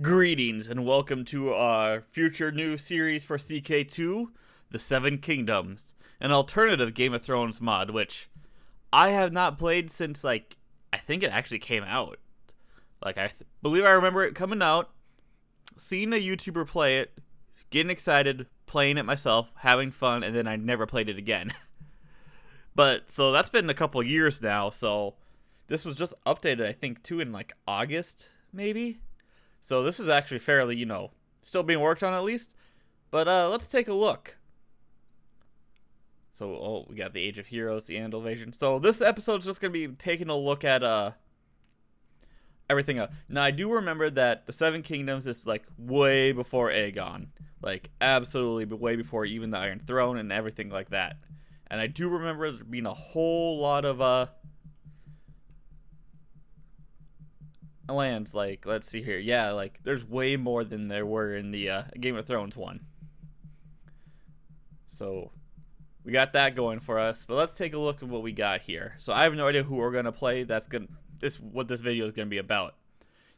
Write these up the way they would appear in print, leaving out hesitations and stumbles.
Greetings and welcome to our future new series for CK2, The Seven Kingdoms, an alternative Game of Thrones mod, which I have not played since, I think it actually came out. Believe I remember it coming out, seeing a YouTuber play it, getting excited, playing it myself, having fun, and then I never played it again. So that's been a couple years now, so this was just updated, I think, too, in August, maybe? So this is actually fairly, still being worked on at least. But let's take a look. So, we got the Age of Heroes, the Andal Invasion. So this episode's just going to be taking a look at everything else. Now, I do remember that the Seven Kingdoms is, way before Aegon. Absolutely way before even the Iron Throne and everything like that. And I do remember there being a whole lot of, lands, let's see here. Yeah, there's way more than there were in the Game of Thrones one. So we got that going for us, but let's take a look at what we got here. So I have no idea who we're gonna play. What this video is gonna be about.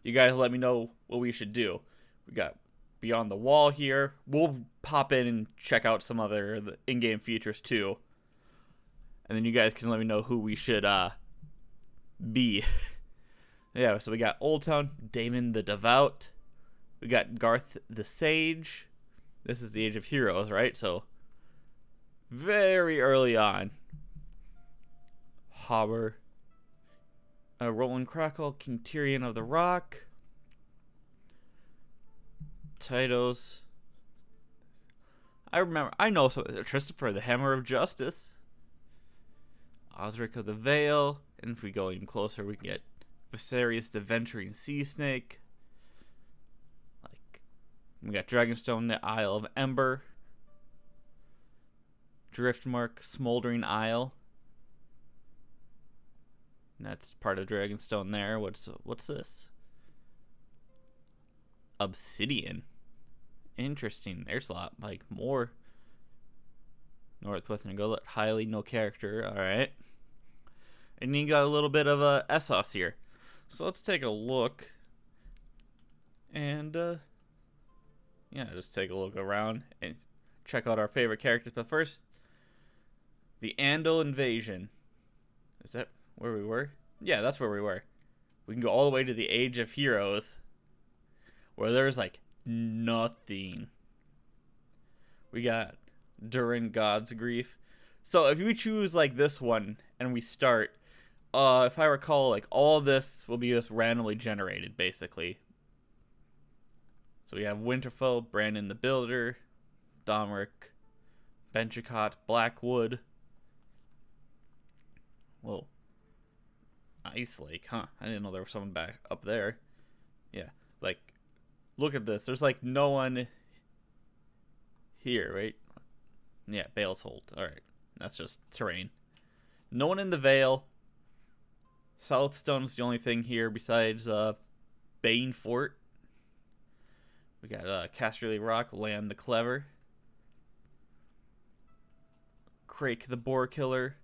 You guys let me know what we should do. We got Beyond the Wall here. We'll pop in and check out some other in-game features too, and then you guys can let me know who we should be. Yeah, so we got Old Town, Daemon the Devout. We got Garth the Sage. This is the Age of Heroes, right? So, very early on. Hobber. Roland Crackle, King Tyrion of the Rock. Tytos. I know Christopher the Hammer of Justice. Osric of the Vale. And if we go even closer, we can get Viserys the Venturing Sea Snake. We got Dragonstone, the Isle of Ember. Driftmark, Smoldering Isle. And that's part of Dragonstone there. What's this? Obsidian. Interesting. There's a lot more. Northwestern Gullet, highly no character. Alright. And you got a little bit of Essos here. So let's take a look, and just take a look around and check out our favorite characters. But first, the Andal Invasion. Is that where we were? Yeah, that's where we were. We can go all the way to the Age of Heroes, where there's nothing. We got During God's Grief. So if we choose this one and we start, if I recall, all of this will be just randomly generated, basically. So we have Winterfell, Brandon the Builder, Domeric, Benchicott, Blackwood. Whoa. Ice Lake, huh? I didn't know there was someone back up there. Yeah, look at this. There's, no one here, right? Yeah, Bale's Hold. Alright, that's just terrain. No one in the Vale. Southstone's the only thing here besides Bane Fort. We got Casterly Rock, Land the Clever. Crake the Boar Killer.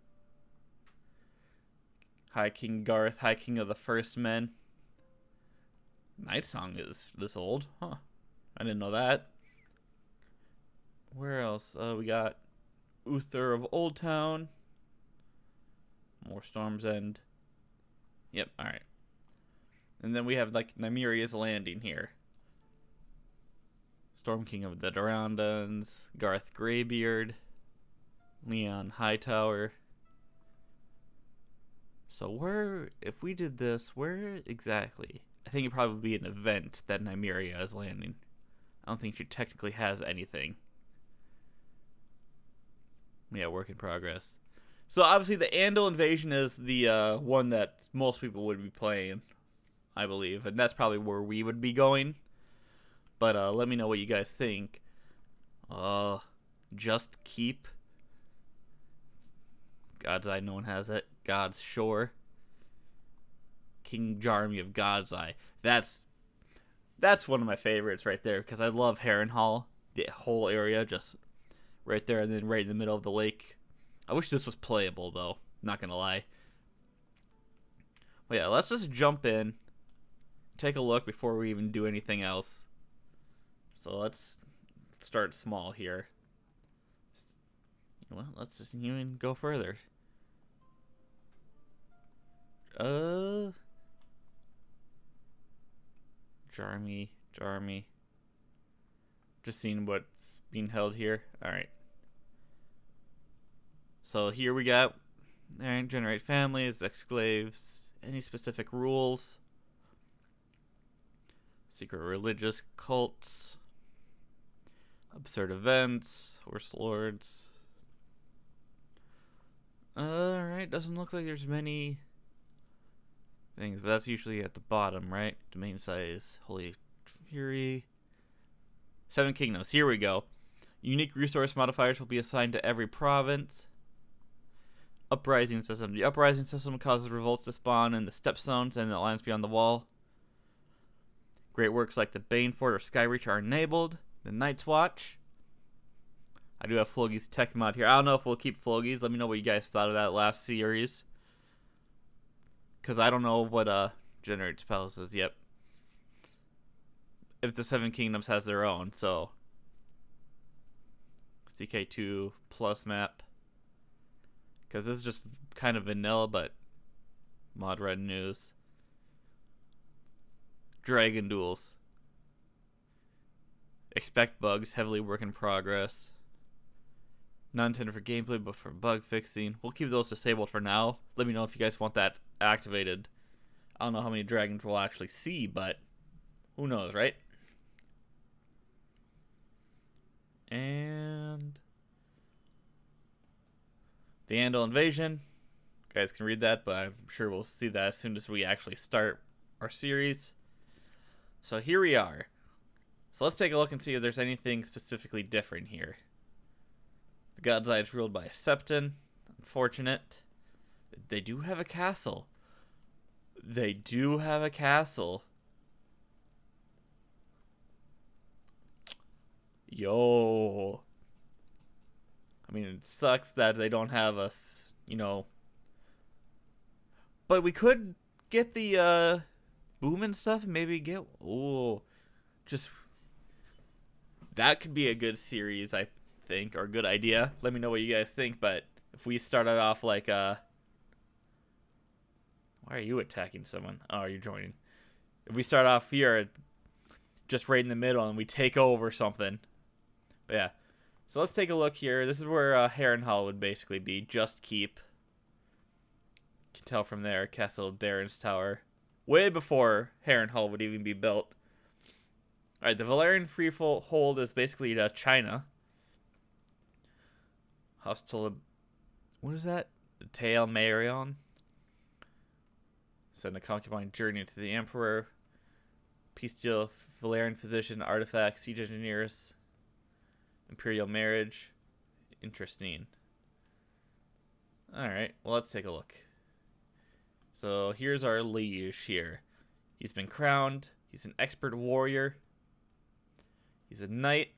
High King Garth, High King of the First Men. Night Song is this old. Huh. I didn't know that. Where else? We got Uther of Old Town. More Storm's End. Yep, alright. And then we have, Nymeria's Landing here. Storm King of the Durandons, Garth Greybeard, Leon Hightower. So if we did this, where exactly? I think it'd probably be an event that Nymeria is landing. I don't think she technically has anything. Yeah, work in progress. So obviously the Andal Invasion is the one that most people would be playing, I believe, and that's probably where we would be going. But let me know what you guys think. Just Keep. God's Eye, no one has it. God's Shore. King Jarmy of God's Eye. That's one of my favorites right there, because I love Harrenhal, the whole area, just right there, and then right in the middle of the lake. I wish this was playable, though. Not gonna lie. But yeah, let's just jump in. take a look before we even do anything else. So let's start small here. Well, let's just even go further. Jarmy. Just seeing what's being held here. Alright. So here we got generate families, exclaves, any specific rules, secret religious cults, absurd events, horse lords. Alright, doesn't look like there's many things, but that's usually at the bottom, right? Domain size, Holy Fury. 7 Kingdoms, here we go. Unique resource modifiers will be assigned to every province. Uprising system. The uprising system causes revolts to spawn in the step zones and the lands beyond the wall. Great works like the Banefort or Skyreach are enabled. The Night's Watch. I do have Flogi's tech mod here. I don't know if we'll keep Flogi's. Let me know what you guys thought of that last series. Because I don't know what generate spells is yet. If the 7 Kingdoms has their own, so. CK2 plus map. Because this is just kind of vanilla, but mod red news. Dragon duels. Expect bugs, heavily work in progress. Not intended for gameplay, but for bug fixing. We'll keep those disabled for now. Let me know if you guys want that activated. I don't know how many dragons we'll actually see, but who knows, right? And the Andal Invasion. You guys can read that, but I'm sure we'll see that as soon as we actually start our series. So here we are. So let's take a look and see if there's anything specifically different here. The God's Eye is ruled by a Septon. Unfortunate. They do have a castle. They do have a castle. Yo. I mean, it sucks that they don't have us, you know. But we could get the boom and stuff. Maybe get... Oh. Just... That could be a good series, I think. Or a good idea. Let me know what you guys think. But if we started off like... Why are you attacking someone? Oh, you're joining. If we start off here, just right in the middle, and we take over something. But yeah. So let's take a look here. This is where Harrenhal would basically be. Just Keep. You can tell from there. Castle Darren's Tower. Way before Harrenhal would even be built. Alright, the Valerian Freehold is basically China. Hostile... What is that? Tail Marion. Send a concubine journey to the Emperor. Peace deal, Valerian Physician, Artifacts, Siege Engineers. Imperial Marriage. Interesting. Alright, well, let's take a look. So here's our liege here. He's been crowned. He's an expert warrior. He's a knight.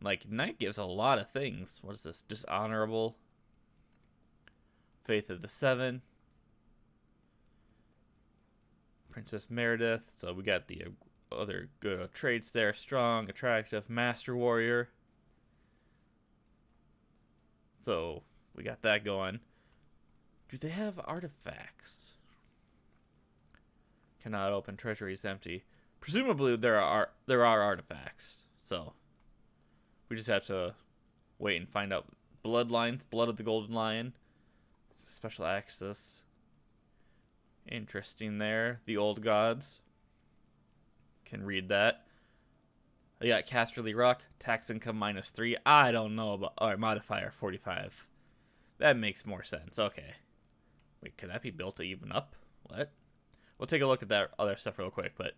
Like, knight gives a lot of things. What is this? Dishonorable. Faith of the Seven. Princess Meredith. So we got the other good traits there. Strong, attractive, master warrior. So we got that going. Do they have artifacts? Cannot open. Treasury is empty. Presumably there are artifacts. So we just have to wait and find out. Bloodlines, Blood of the Golden Lion. Special access. Interesting there. The Old Gods. Can read that. I got Casterly Rock. Tax income -3. I don't know about... Alright, modifier 45. That makes more sense. Okay. Wait, could that be built to even up? What? We'll take a look at that other stuff real quick, but...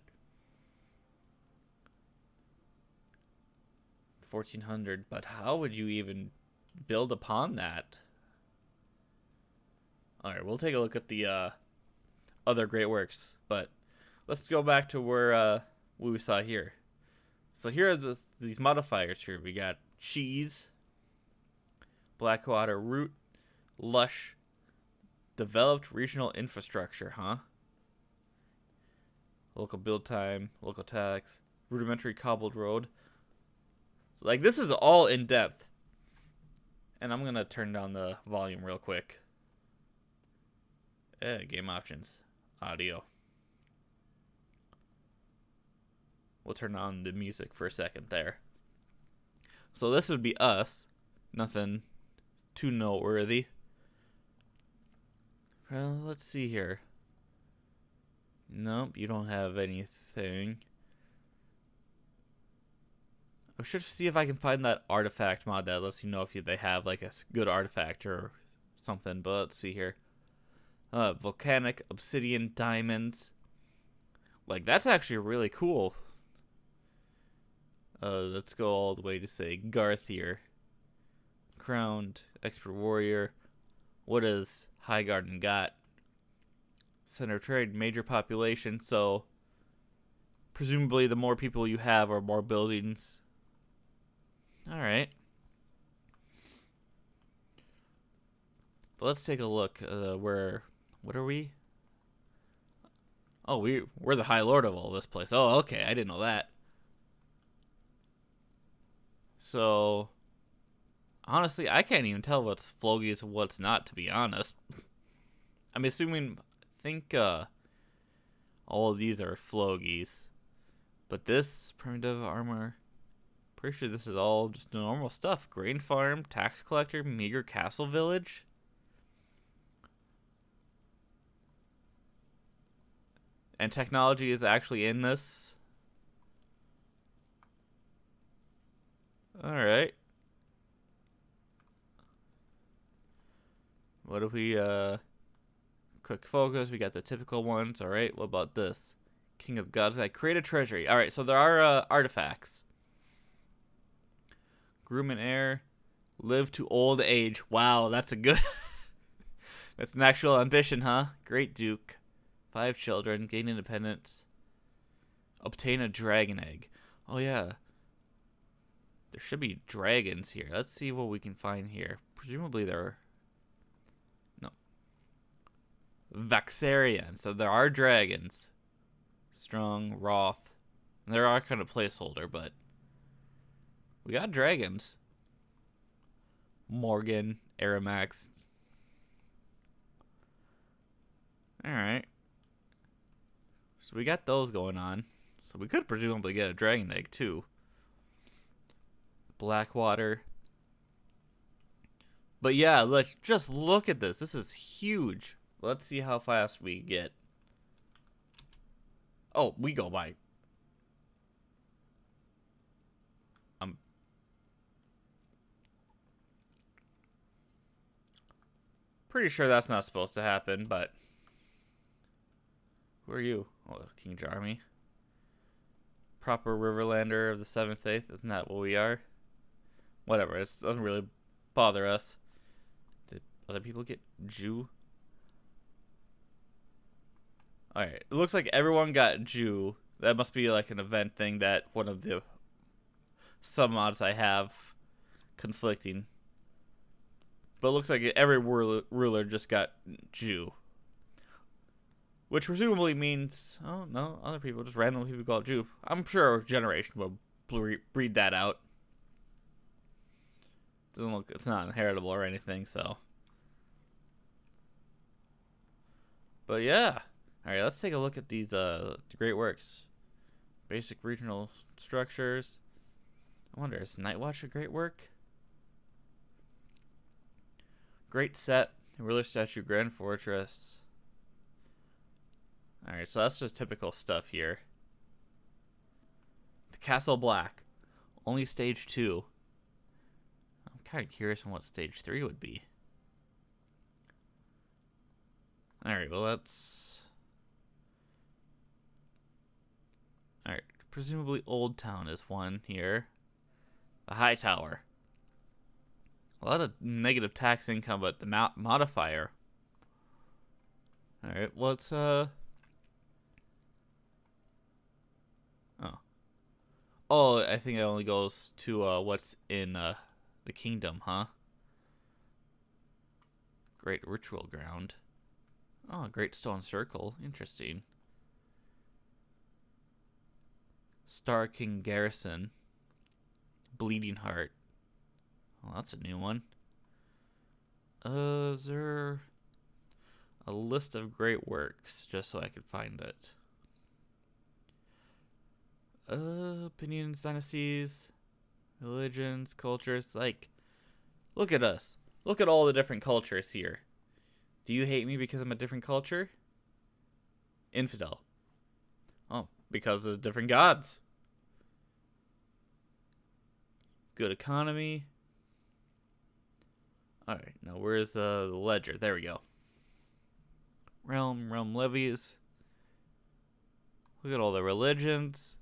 1400. But how would you even build upon that? Alright, we'll take a look at the other great works. But let's go back to where what we saw here. So here are these modifiers here. We got cheese, Blackwater root, lush, developed regional infrastructure, huh? Local build time, local tax, rudimentary cobbled road. Like, this is all in depth. And I'm going to turn down the volume real quick. Game options, audio. We'll turn on the music for a second there. So this would be us. Nothing too noteworthy. Well, let's see here. Nope, you don't have anything. I should see if I can find that artifact mod that lets you know if they have like a good artifact or something. But let's see here. Volcanic obsidian diamonds. Like, that's actually really cool. Let's go all the way to, say, Garth here. Crowned expert warrior. What has Highgarden got? Center of trade, major population. So presumably the more people you have are more buildings. Alright. But let's take a look. What are we? Oh, we're the High Lord of all this place. Oh, okay, I didn't know that. So, honestly, I can't even tell what's flogies and what's not, to be honest. I'm assuming, I think all of these are flogies. But this, primitive armor, pretty sure this is all just normal stuff. Grain farm, tax collector, meager castle village. And technology is actually in this. Alright. What if we, quick focus, we got the typical ones. Alright, what about this? King of Gods, I create a treasury. Alright, so there are, artifacts. Groom and heir, live to old age. Wow, that's a good, that's an actual ambition, huh? Great Duke. 5 children, gain independence. Obtain a dragon egg. Oh, yeah. There should be dragons here. Let's see what we can find here. Presumably there are... No. Vaxarian. So there are dragons. Strong, Roth. And there are kind of placeholder, but... we got dragons. Morgan, Aramax. Alright. So we got those going on. So we could presumably get a dragon egg too. Blackwater. But yeah, let's just look at this. This is huge. Let's see how fast we get. Oh, we go by. I'm pretty sure that's not supposed to happen, but... who are you? Oh, King Jarmy. Proper Riverlander of the 7th 8th. Isn't that what we are? Whatever. It doesn't really bother us. Did other people get Jew? Alright. It looks like everyone got Jew. That must be like an event thing that one of the submods I have conflicting. But it looks like every ruler just got Jew. Which presumably means, oh no, other people, just random people got Jew. I'm sure a generation will breed that out. Doesn't look, it's not inheritable or anything, so. But yeah. Alright, let's take a look at these great works. Basic regional structures. I wonder, is Night Watch a great work? Great set, ruler statue, grand fortress. Alright, so that's just typical stuff here. The Castle Black. Only stage 2. I'm kind of curious on what stage 3 would be. Alright, well that's... Alright, presumably Old Town is one here. The High Tower. A lot of negative tax income, but the modifier. Alright, what's Oh, I think it only goes to what's in the kingdom, huh? Great Ritual Ground. Oh, Great Stone Circle. Interesting. Star King Garrison. Bleeding Heart. Well, that's a new one. Is there a list of great works, just so I could find it? Opinions, dynasties, religions, cultures. Like, look at us. Look at all the different cultures here. Do you hate me because I'm a different culture? Infidel. Oh, because of different gods. Good economy. Alright, now where's the ledger? There we go. Realm levies. Look at all the religions.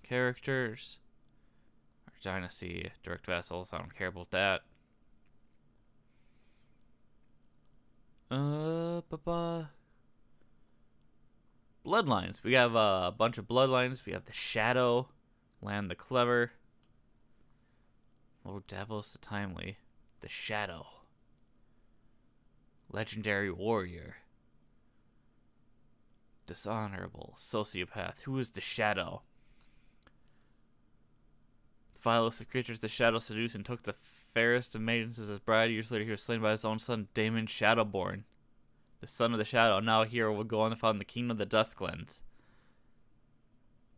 Characters. Our dynasty, direct vassals. I don't care about that. Bloodlines. We have a bunch of bloodlines. We have the Shadow, Land the Clever, Lord Davos the Timely, the Shadow, Legendary Warrior, Dishonorable, Sociopath. Who is the Shadow? The vilest of creatures the Shadow seduced and took the fairest of maidens as his bride. Years later, he was slain by his own son, Daemon Shadowborn. The son of the Shadow, now a hero, will go on to found the kingdom of the Dusklands.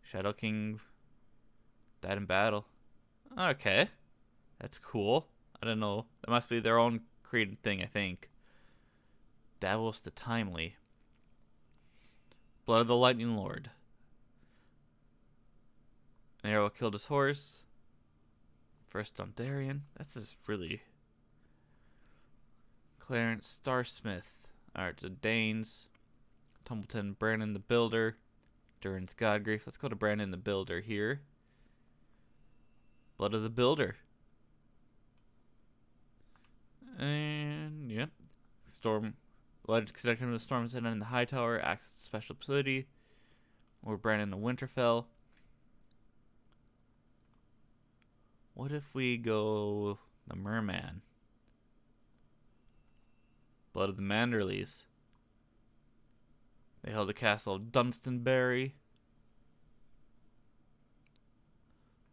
Shadow King died in battle. Okay. That's cool. I don't know. That must be their own created thing, I think. Davos the Timely. Blood of the Lightning Lord. An arrow killed his horse. First Dondarrion. That's just really... Clarence Starsmith. Alright, so Danes. Tumbleton, Brandon the Builder. Durin's Godgrief. Let's go to Brandon the Builder here. Blood of the Builder. And, yep. Storm. Legends connect him to the Storm's End in the High Tower. Access to special ability. Or Brandon the Winterfell. What if we go the Merman? Blood of the Manderleys. They held the castle of Dunstonbury.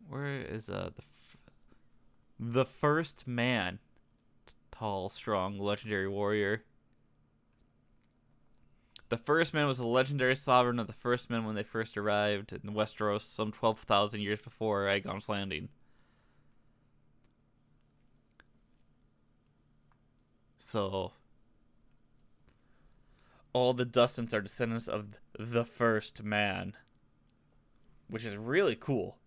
Where is the first man? Tall, strong, legendary warrior. The first man was a legendary sovereign of the first men when they first arrived in Westeros some 12,000 years before Aegon's Landing. So, all the Dustons are descendants of the first man, which is really cool.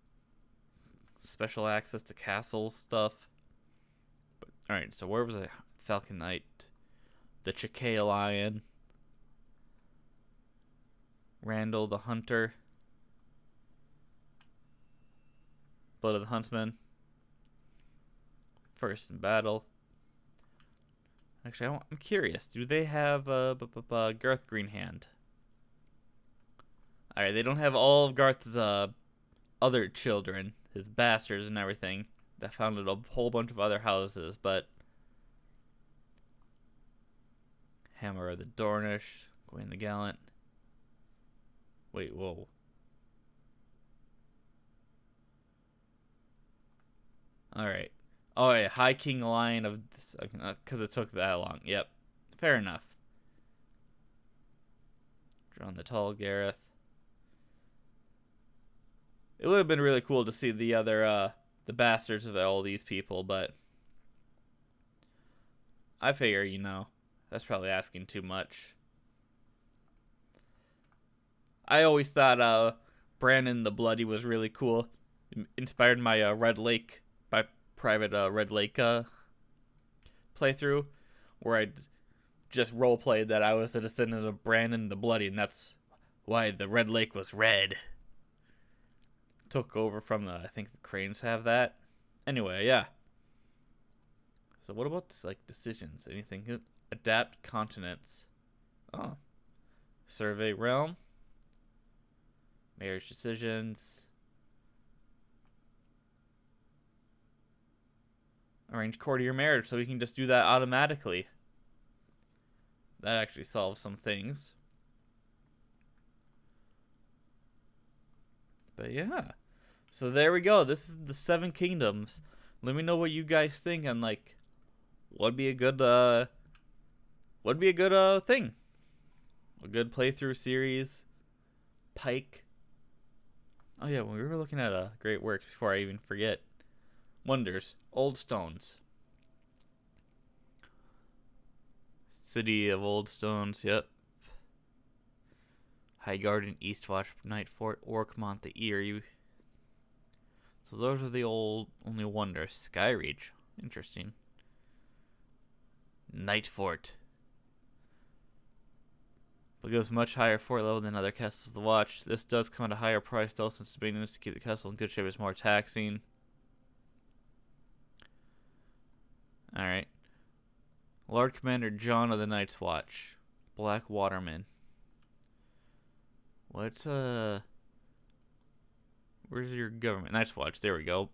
Special access to castle stuff. But, alright, so where was I? Falcon Knight, the Chakea Lion, Randall the Hunter, Blood of the Huntsman, First in Battle. Actually, I'm curious. Do they have Garth Greenhand? Alright, they don't have all of Garth's other children, his bastards and everything, that founded a whole bunch of other houses, but Hammer of the Dornish, Gawain the Gallant. Wait, whoa. Alright. Oh, yeah, High King Lion of this, because it took that long. Yep, fair enough. John the Tall, Gareth. It would have been really cool to see the other, the bastards of all these people, but I figure, you know, that's probably asking too much. I always thought, Brandon the Bloody was really cool. Inspired my, Red Lake, my private, Red Lake, playthrough, where I just roleplayed that I was a descendant of Brandon the Bloody, and that's why the Red Lake was red. Took over from I think the Cranes have that. Anyway, yeah. So what about this, like, decisions? Anything? Adapt continents. Oh. Survey realm. Marriage decisions. Arrange courtier marriage, so we can just do that automatically. That actually solves some things. But yeah. So there we go. This is the Seven Kingdoms. Let me know what you guys think on like what'd be a good thing. A good playthrough series. Pike. Oh yeah, when we were looking at great works before I even forget. Wonders. Old Stones. City of Old Stones, yep. High Garden, Eastwatch, Night Fort, Orkmont, the Eyrie. So those are the only wonders. Skyreach. Interesting. Night Fort. But goes much higher fort level than other castles of the watch. This does come at a higher price though, since the maintenance to keep the castle in good shape is more taxing. Alright. Lord Commander John of the Night's Watch. Black Waterman. What's where's your government? Night's Watch, there we go.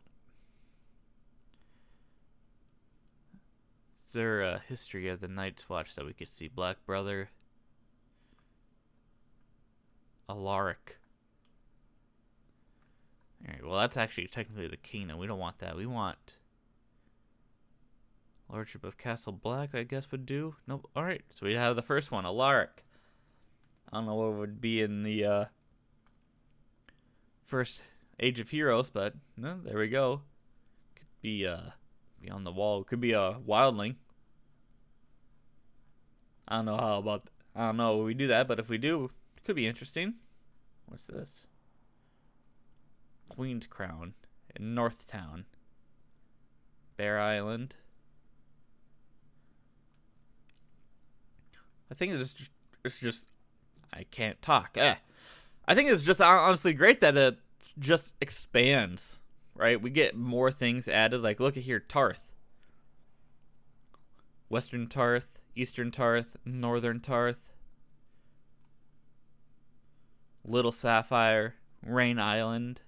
Is there a history of the Night's Watch that we could see? Black Brother. Alaric. Alright, well that's actually technically the kingdom. We don't want that. We want Lordship of Castle Black, I guess would do. Nope. Alright, so we have the first one, Alaric. I don't know what would be in the first Age of Heroes, but no, there we go. Could be on the wall. Could be a wildling. I don't know if we do that, but if we do, it could be interesting. What's this? Queen's Crown in Northtown. Bear Island. I think it's just I can't talk. I think it's just honestly great that it just expands, right? We get more things added. Like, look at here, Tarth. Western Tarth, Eastern Tarth, Northern Tarth. Little Sapphire, Rain Island.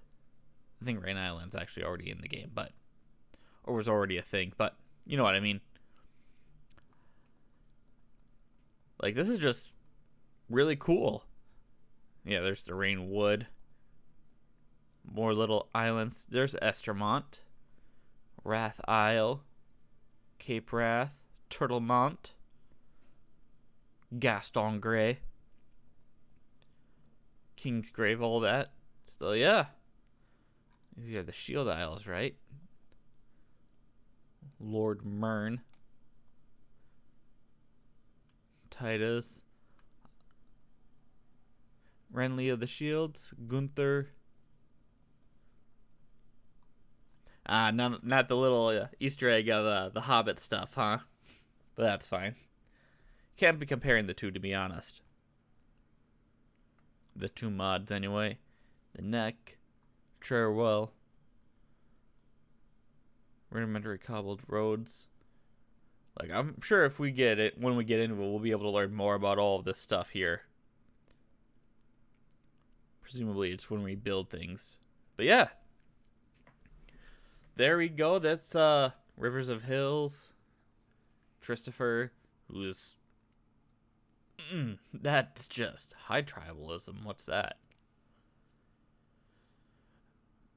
I think Rain Island's actually already in the game, or was already a thing, but you know what I mean. Like, this is just really cool. Yeah, there's the Rain Wood. More little islands. There's Estermont. Wrath Isle. Cape Wrath. Turtlemont. Gaston Grey. King's Grave, all that. So, yeah. These are the Shield Isles, right? Lord Mern. Titus. Renly of the Shields. Gunther. Not the little Easter egg of the Hobbit stuff, huh? But that's fine. Can't be comparing the two, to be honest. The two mods, anyway. The Neck. Cherwell. Rudimentary cobbled roads. Like, I'm sure if we get it, when we get into it, we'll be able to learn more about all of this stuff here. Presumably, it's when we build things. But yeah. There we go. That's Rivers of Hills. Christopher, who's... that's just high tribalism. What's that?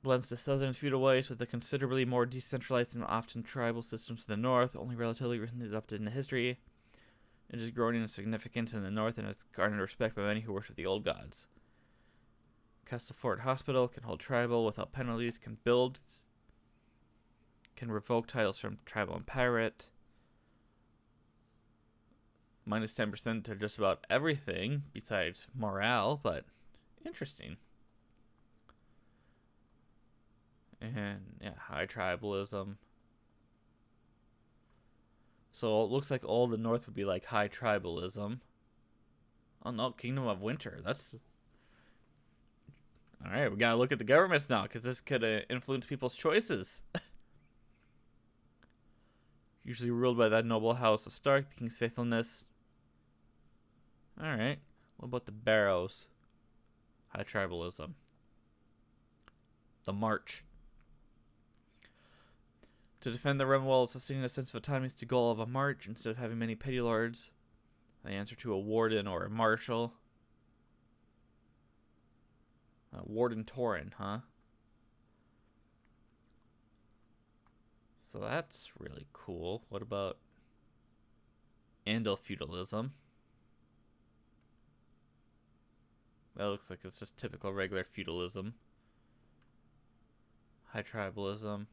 Blends the southern feudal ways with the considerably more decentralized and often tribal systems to the north, only relatively recently adopted in history. It is growing in significance in the north and has garnered respect by many who worship the old gods. Castlefort Hospital can hold tribal without penalties, can revoke titles from tribal and pirate. Minus 10% to just about everything besides morale, but interesting. And yeah, high tribalism. So it looks like all the north would be like high tribalism. Oh no, Kingdom of Winter. That's... Alright, we gotta look at the governments now, because this could influence people's choices. Usually ruled by that noble house of Stark, the king's faithfulness. Alright, what about the Barrows? High tribalism. The March. To defend the realm while sustaining a sense of autonomy is the goal of a march, instead of having many petty lords. The answer to a warden or a marshal. Warden Torin, huh? So that's really cool. What about Andal feudalism? That looks like it's just typical regular feudalism. High tribalism.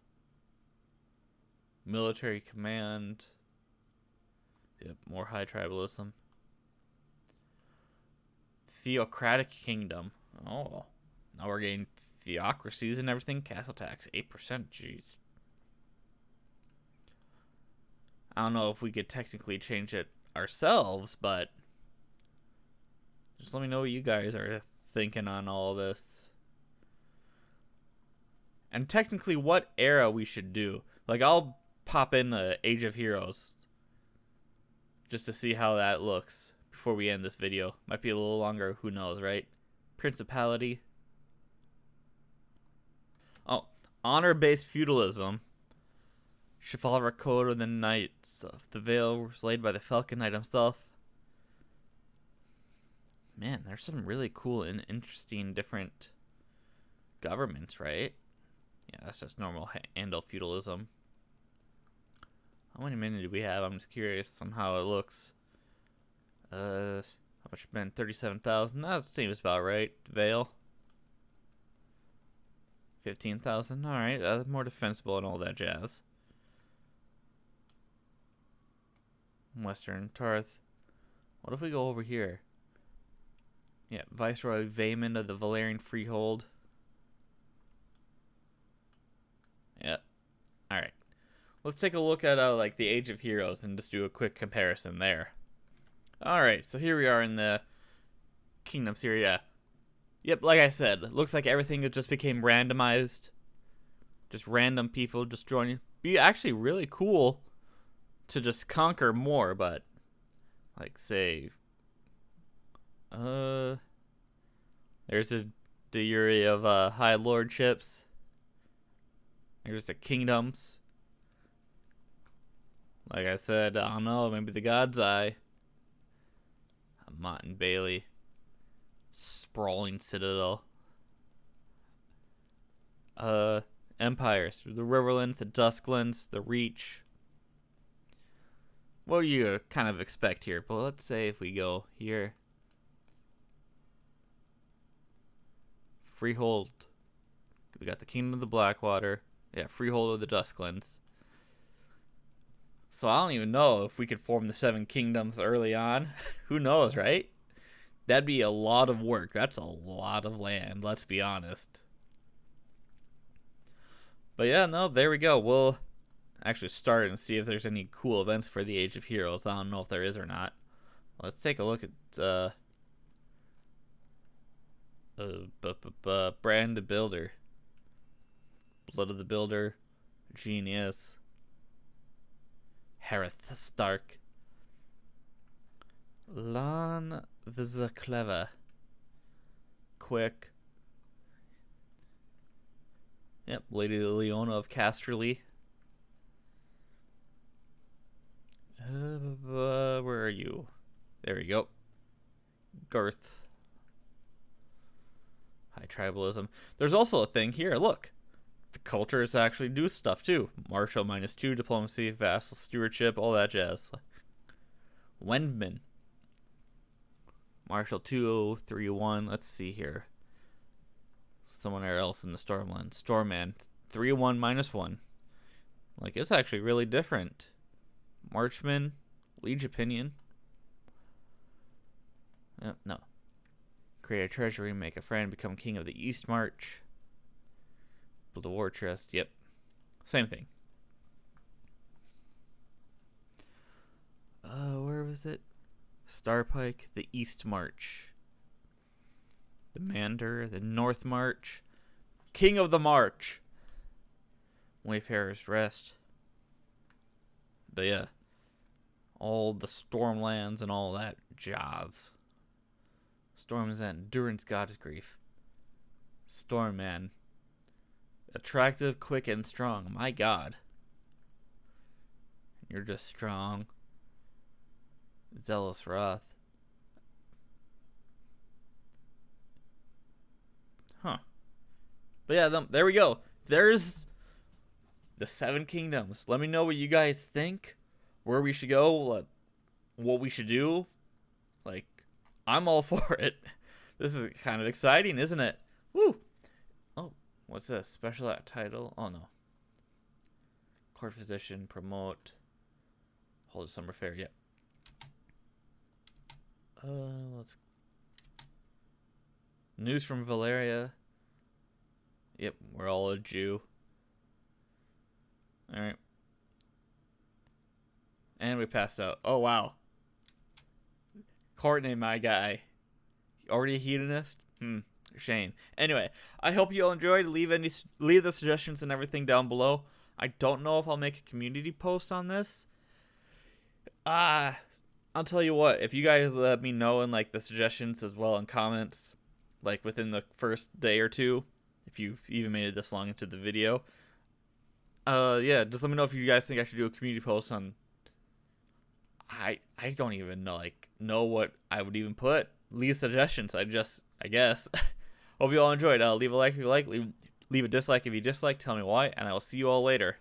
Military command. Yep, more high tribalism. Theocratic kingdom. Oh, now we're getting theocracies and everything. Castle tax, 8%. Jeez. I don't know if we could technically change it ourselves, but just let me know what you guys are thinking on all this. And technically what era we should do. Like, I'll pop in the Age of Heroes just to see how that looks before we end this video. Might be a little longer, who knows, right? Principality. Oh, honor-based feudalism. Chivalric Code of the Knights of the Vale was laid by the Falcon Knight himself. Man, there's some really cool and interesting different governments, right? Yeah, that's just normal Andal feudalism. How many minutes do we have? I'm just curious on how it looks. How much spent? 37,000. That seems about right. Vale. 15,000. All right, more defensible and all that jazz. Western Tarth. What if we go over here? Yeah, Viceroy Vaemond of the Valerian Freehold. Yeah. All right. Let's take a look at like the Age of Heroes and just do a quick comparison there. All right, so here we are in the Kingdoms here. Yeah. Yep, like I said, it looks like everything just became randomized. Just random people just joining. Be actually really cool to just conquer more, but like say there's a degree of high lordships. There's the kingdoms. Like I said, I don't know, maybe the God's Eye. Mott and Bailey. Sprawling citadel. Empires. The Riverlands, the Dusklands, the Reach. What do you kind of expect here? But let's say if we go here. Freehold. We got the Kingdom of the Blackwater. Yeah, Freehold of the Dusklands. So I don't even know if we could form the 7 kingdoms early on. Who knows, right? That'd be a lot of work. That's a lot of land, let's be honest. But yeah, no, there we go. We'll actually start and see if there's any cool events for the Age of Heroes. I don't know if there is or not. Let's take a look at Brand the Builder. Blood of the Builder. Genius. Harith Stark. Lan the Clever. Quick. Yep, Lady Leona of Casterly. Where are you? There we go. Garth. High tribalism. There's also a thing here, look. The cultures actually do stuff too. Martial -2, diplomacy, vassal stewardship, all that jazz. Wendman. Martial 2031. Let's see here. Someone else in the Stormland. Stormman. 3-1 -1. Like, it's actually really different. Marchman. Liege Opinion. No. Create a treasury, make a friend, become king of the East March. Build a war chest. Yep. Same thing. Where was it? Starpike, the East March. The Mander, the North March. King of the March. Wayfarer's Rest. But yeah. All the Stormlands and all that jazz. Storm's Endurance, God's Grief. Stormman. Attractive, quick, and strong. My God. You're just strong. Zealous Wrath. Huh. But yeah, there we go. There's the 7 kingdoms. Let me know what you guys think, where we should go, what we should do. Like, I'm all for it. This is kind of exciting, isn't it? Woo! Oh, what's this? Special act title? Oh, no. Court physician, promote, hold a summer fair. Yep. Let's... News from Valeria. Yep, we're all a Jew. Alright. And we passed out. Oh, wow. Courtney, my guy. Already a hedonist? Shame. Anyway, I hope you all enjoyed. Leave the suggestions and everything down below. I don't know if I'll make a community post on this. I'll tell you what. If you guys let me know in like the suggestions as well in comments, like within the first day or two, if you've even made it this long into the video, yeah, just let me know if you guys think I should do a community post on. I don't even know what I would even put. Leave suggestions. I guess. Hope you all enjoyed. Leave a like if you like. Leave a dislike if you dislike. Tell me why, and I will see you all later.